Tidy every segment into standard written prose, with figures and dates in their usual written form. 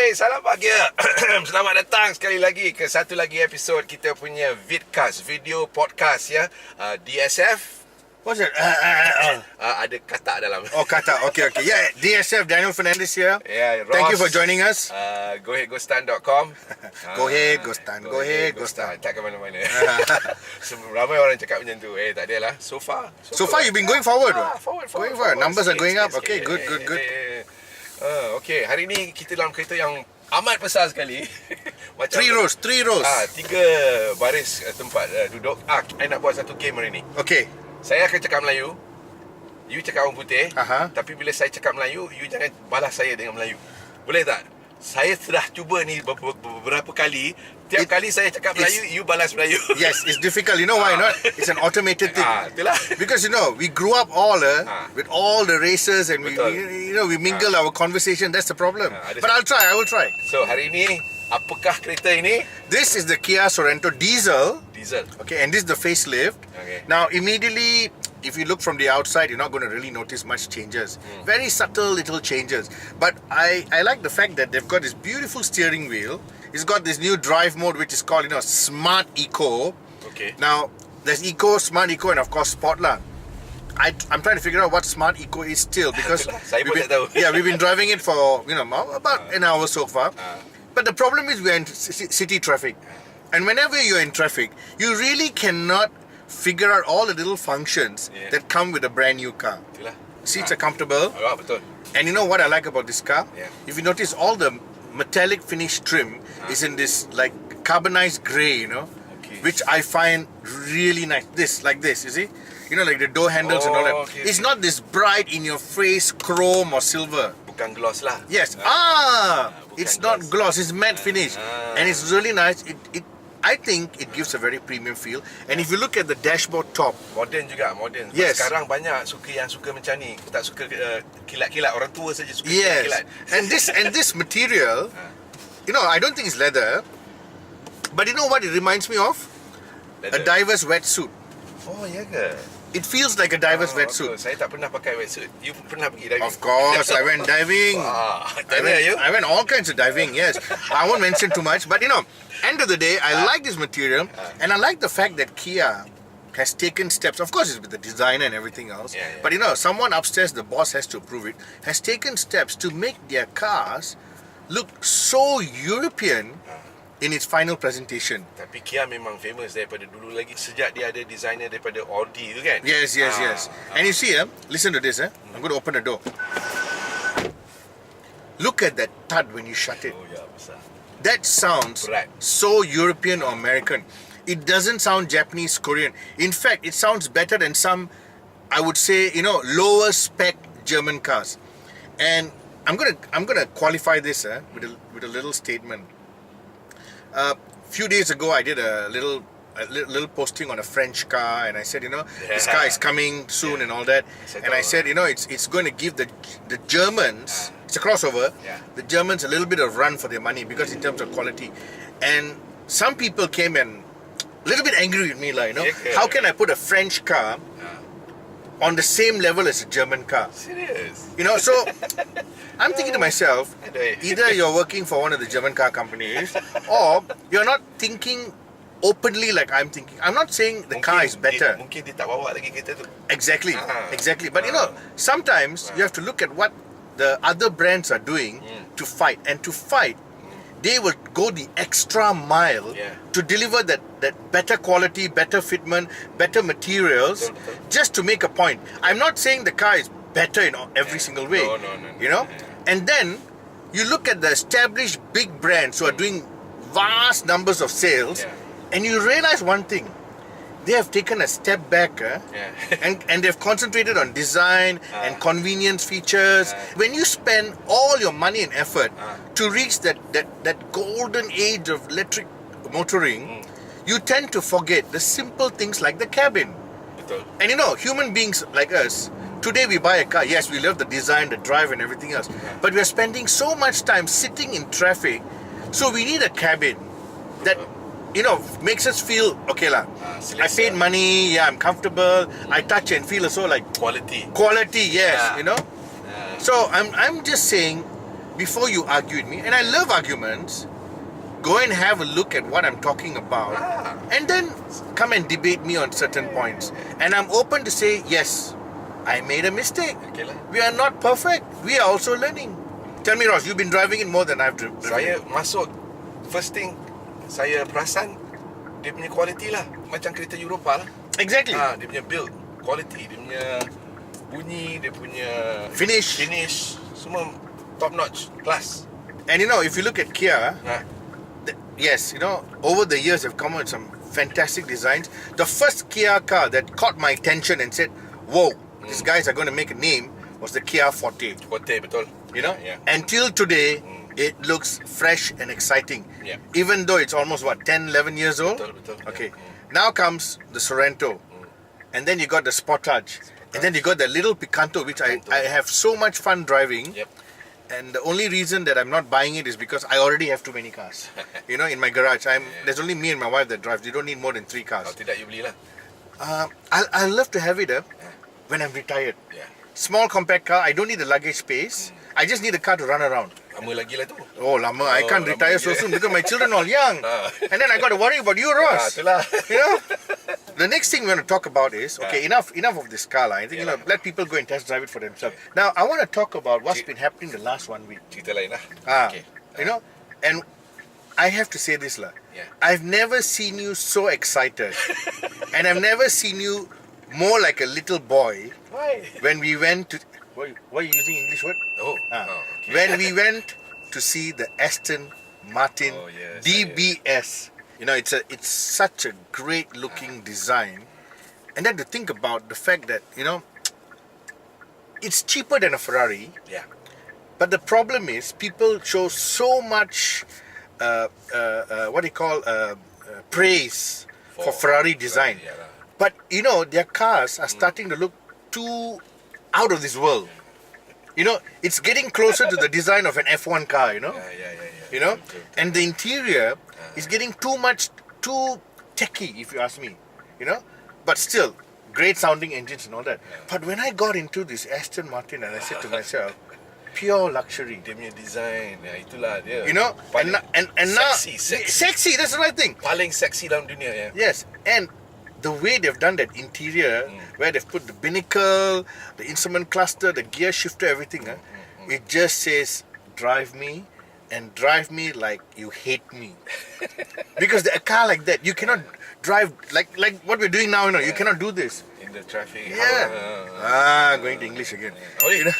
Hey, salam bahagia. Selamat datang sekali lagi ke satu lagi episod kita punya Vidcast, video podcast ya. DSF. What's it? Ada kata dalam. Oh, kata. Okay. Yeah, DSF, Daniel Fernandez here. Yeah, Ross. Thank you for joining us. Goaheadghostan.com. Go ahead, go stand. Tak ke mana-mana. Ramai orang cakap macam tu. Tak adalah. So far you've been going forward. Forward. Numbers are going up. Okay, Sikit. good. Okay, hari ni kita dalam kereta yang amat besar sekali. Macam 3 rows. 3 baris tempat duduk. I nak buat satu game hari ni. Okay. Saya akan cakap Melayu, you cakap orang putih. Tapi bila saya cakap Melayu, you jangan balas saya dengan Melayu. Boleh tak? Saya sudah cuba ni beberapa kali. Tiap kali saya cakap Melayu, you balas Melayu. Yes, it's difficult. You know why not? It's an automated thing. Itulah. Because we grew up all with all the races and we mingle our conversation. That's the problem. But I will try. So hari ini, apakah kereta ini? This is the Kia Sorento diesel. Okay, and this is the facelift. Okay. Now, immediately, if you look from the outside, you're not going to really notice much changes. Very subtle little changes. But I like the fact that they've got this beautiful steering wheel. It's got this new drive mode, which is called, Smart Eco. Okay. Now, there's Eco, Smart Eco, and of course, Sport lah. I'm trying to figure out what Smart Eco is still because we've been driving it for about an hour so far. But the problem is we're in city traffic. And whenever you're in traffic, you really cannot figure out all the little functions that come with a brand new car. Seats are comfortable. Betul. And you know what I like about this car? Yeah. If you notice, all the metallic finish trim is in this like carbonized grey, which I find really nice. Like this, you see? Like the door handles and all that. Okay, it's not this bright in your face chrome or silver. Bukan gloss lah. Yes. It's not gloss. It's matte finish. And it's really nice. I think it gives a very premium feel. And if you look at the dashboard top, Modern. Yes. Sekarang banyak yang suka macam ni. Tak suka kilat-kilat. Orang tua saja suka yes. kilat. And this material, I don't think it's leather. But you know what it reminds me of? Leather. A diver's wetsuit. Oh, ya ke? It feels like a diver's wetsuit. Saya tak pernah pakai wetsuit. You pernah pergi diving? Of course, I went diving. I went all kinds of diving, yes. I won't mention too much, but end of the day, I like this material, and I like the fact that Kia has taken steps. Of course, it's with the designer and everything else. But someone upstairs, the boss has to approve it, has taken steps to make their cars look so European in its final presentation. Tapi Kia memang famous daripada dulu lagi, sejak dia ada designer daripada Audi tu kan? Yes. And you see, listen to this. I'm going to open the door. Look at that thud when you shut it. Oh ya, besar. That sounds so European or American. It doesn't sound Japanese, Korean. In fact, it sounds better than some, I would say, lower spec German cars. And I'm gonna qualify this with a little statement. A few days ago, I did a little posting on a French car, and I said, this car is coming soon and all that. And I said, it's going to give the Germans, it's a crossover, the Germans a little bit of run for their money because in terms of quality. And some people came and a little bit angry with me, how can I put a French car on the same level as a German car? Serious? So I'm thinking to myself, either you're working for one of the German car companies or you're not thinking openly like I'm thinking. I'm not saying the car is better. Mungkin dia tak bawa lagi kereta tu. Exactly. But sometimes you have to look at what the other brands are doing to fight. And to fight, they will go the extra mile to deliver that better quality, better fitment, better materials, just to make a point. I'm not saying the car is better in every single way. No. And then you look at the established big brands who are doing vast numbers of sales, and you realize one thing: they have taken a step back, and they've concentrated on design and convenience features. When you spend all your money and effort to reach that golden age of electric motoring, you tend to forget the simple things like the cabin. Betul. And human beings like us, today we buy a car. Yes, we love the design, the drive and everything else. But we are spending so much time sitting in traffic. So we need a cabin that, makes us feel, okay lah, I paid money, I'm comfortable, I touch and feel also like Quality, yes, So I'm just saying, before you argue with me, and I love arguments, go and have a look at what I'm talking about, and then come and debate me on certain points. And I'm open to say, yes, I made a mistake. Okay lah. We are not perfect. We are also learning. Tell me, Ross, you've been driving it more than I've driven. Saya masuk, first thing saya perasan dia punya quality lah, macam kereta Eropah lah. Exactly. Dia punya build quality, dia punya bunyi, dia punya Finish, semua top notch, class. And you know, if you look at Kia, yes, you know, over the years they've come out with some fantastic designs. The first Kia car that caught my attention and said, whoa, these guys are going to make a name, was the Kia Forte. Forte, betul. You know, Yeah. until today, it looks fresh and exciting. Yeah. Even though it's almost, 10, 11 years old? Betul. Okay. Now comes the Sorento. And then you got the Sportage. And then you got the little Picanto, which I have so much fun driving. Yep. And the only reason that I'm not buying it is because I already have too many cars. You know, in my garage, there's only me and my wife that drives. You don't need more than 3 cars. Kalau tidak, you belilah. I'll love to have it when I'm retired. Yeah. Small compact car, I don't need the luggage space. I just need a car to run around. Lama lagi lah tu. Oh, lama. I can't retire so soon because my children are all young. And then I got to worry about you, Ross. Itulah. You know? The next thing we want to talk about is, okay, enough of this car. I think, let people go and test drive it for themselves. Now, I want to talk about what's been happening the last 1 week. Cerita lain lah. Okay. You know, and I have to say this lah. Yeah. I've never seen you so excited. And I've never seen you more like a little boy Why? when we went to... Why are you using English word? Okay. When we went to see the Aston Martin yes, DBS. You know, it's such a great looking design. And then to think about the fact that, you know, it's cheaper than a Ferrari. Yeah. But the problem is people show so much praise for Ferrari design. Yeah, But you know, their cars are starting to look too out of this world. You know, it's getting closer to the design of an F1 car, you know. Yeah. You know, and the interior is getting too techy, if you ask me. You know, but still great sounding engines and all that. But when I got into this Aston Martin, and I said to myself, pure luxury. Dia punya design, itulah dia. You know, paling and now sexy. That's the right thing. Paling sexy dalam dunia ya. Yes, and the way they've done that interior, where they've put the binnacle, the instrument cluster, the gear shifter, everything, it just says, drive me and drive me like you hate me. Because a car like that, you cannot drive like what we're doing now, you know, you cannot do this. In the traffic. Going to English again. You know?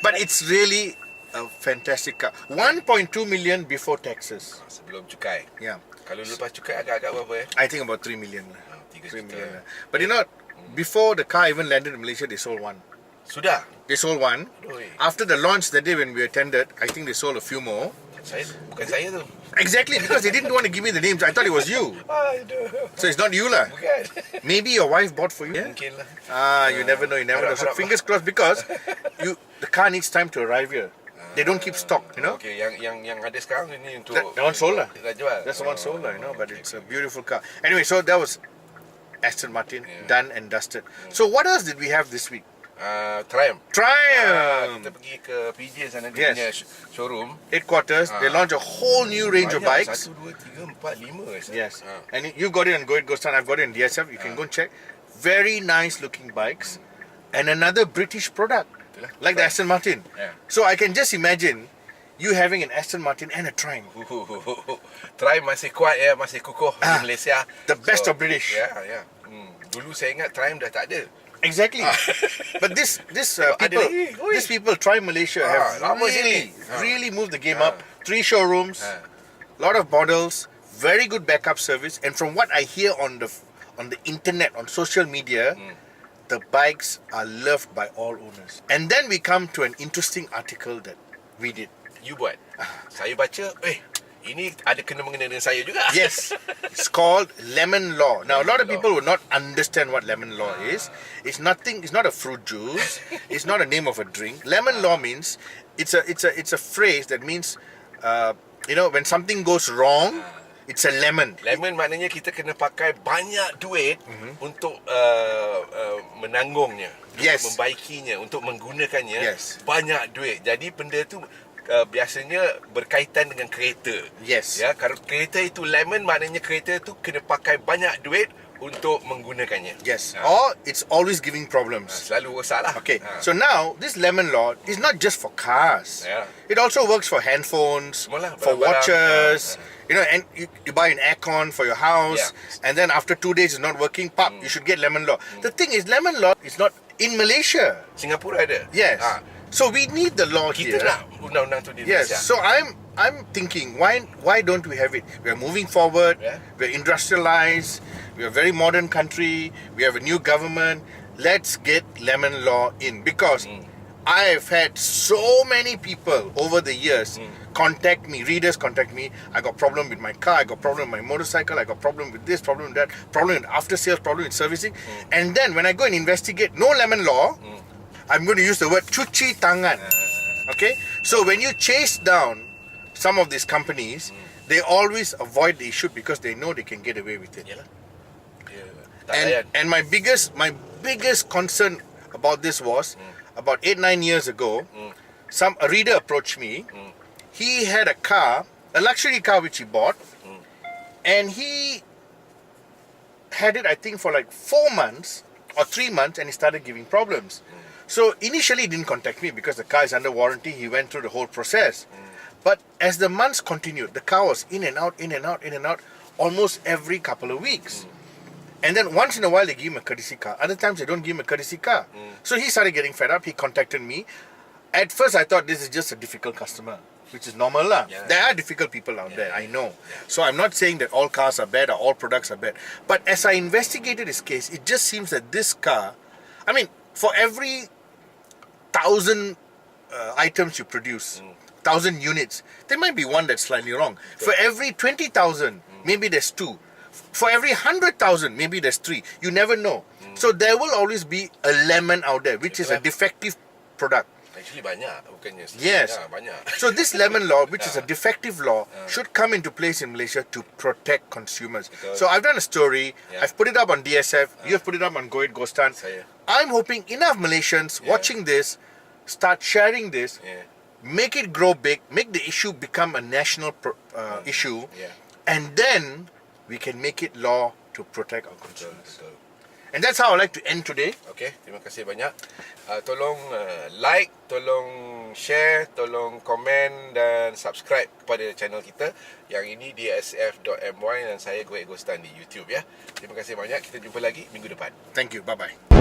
But it's really a fantastic car. 1.2 million before taxes. Sebelum cukai. Yeah. Kalau lepas cukai agak-agak berapa ya? I think about 3 million. 3 3 juta. million. But you know, before the car even landed in Malaysia, they sold one. Sudah. They sold one. Oi. After the launch that day when we attended, I think they sold a few more. Bukan saya tu. Exactly, because they didn't want to give me the names. I thought it was you. Aduh. So it's not you lah. Bukan. Maybe your wife bought for you. Mungkin lah. You never know. You never know. So fingers crossed, because the car needs time to arrive here. They don't keep stock, you know. Okay, yang ada sekarang ni untuk That one sold lah. dah jual. That's the one sold lah, you know. But it's a beautiful car. Anyway, so that was Aston Martin, done and dusted. So what else did we have this week? Triumph. Triumph! Kita pergi ke PJ sana, dia punya showroom. Headquarters, they launched a whole new range of bikes. 1, 2, 3, 4, 5. Yes. And you got it on Go It Go Stand. I've got it in DSF. You can go and check. Very nice looking bikes. And another British product, like the Aston Martin. Yeah. So I can just imagine you having an Aston Martin and a Triumph. Triumph masih kuat ya, masih kukuh di Malaysia. The best of British. Ya. Dulu saya ingat Triumph dah tak ada. Exactly. But these people, Triumph Malaysia, have really moved the game up. 3 showrooms, lot of models, very good backup service, and from what I hear on the internet, on social media, the bikes are loved by all owners. And then we come to an interesting article that we did. You buat. Saya baca, ini ada kena-mengena dengan saya juga. Yes. It's called lemon law. Now, a lot of people will not understand what lemon law is. It's not a fruit juice. It's not a name of a drink. Lemon law means it's a phrase that means when something goes wrong, It's a lemon. Lemon maknanya kita kena pakai banyak duit untuk menanggungnya, Yes. untuk membaikinya, untuk menggunakannya. Yes. Banyak duit. Jadi benda tu biasanya berkaitan dengan kereta. Yes. Ya, kalau kereta itu lemon maknanya kereta tu kena pakai banyak duit untuk menggunakannya. Yes. Or it's always giving problems. Selalu rosak lah. Okay, so now this lemon law is not just for cars. Yeah. It also works for handphones, Semualah, for barang-barang. watches. You know, and you buy an aircon for your house, and then after 2 days it's not working. Pop, you should get lemon law. The thing is, lemon law is not in Malaysia. Singapura ada. Yes. So we need the law Kita here. nak undang-undang tu di Yes. Malaysia. So I'm thinking, why don't we have it? We are moving forward. Yeah. We're industrialized. We're a very modern country. We have a new government. Let's get lemon law in, because I've had so many people over the years contact me, readers contact me. I got problem with my car, I got problem with my motorcycle, I got problem with this, problem with that, problem with after sales, problem with servicing. And then when I go and investigate, no lemon law, I'm going to use the word cuci tangan. Okay? So when you chase down some of these companies, they always avoid the issue because they know they can get away with it. Yalah. Tak layan. And my biggest concern about this was about 8-9 years ago, a reader approached me. He had a car, a luxury car which he bought, and he had it, I think, for like 4 months or 3 months, and he started giving problems. So initially he didn't contact me because the car is under warranty. He went through the whole process. But as the months continued, the car was in and out, almost every couple of weeks. And then once in a while they give him a courtesy car. Other times they don't give him a courtesy car. So he started getting fed up. He contacted me. At first I thought this is just a difficult customer, which is normal lah. Yeah. There are difficult people out there, I know. So I'm not saying that all cars are bad or all products are bad. But as I investigated his case, it just seems that this car, I mean, for every 1,000 items you produce, 1,000 units, there might be one that's slightly wrong. For every 20,000, maybe there's 2. For every 100,000, maybe there's 3. You never know. So there will always be a lemon out there, which is a defective product. Actually banyak, bukannya sedikit. Yes. Ya, banyak. So this lemon law, which is a defective law, should come into place in Malaysia to protect consumers. Betul. So I've done a story. Yeah. I've put it up on DSF. You have put it up on Goit Gostan. Saya. I'm hoping enough Malaysians watching this start sharing this, make it grow big, make the issue become a national issue, and then we can make it law to protect our consumers. Betul. And that's how I like to end today. Okay, terima kasih banyak. Tolong like, tolong share, tolong komen dan subscribe kepada channel kita. Yang ini DSF.my dan saya Goit Gostan di YouTube ya. Terima kasih banyak. Kita jumpa lagi minggu depan. Thank you. Bye-bye.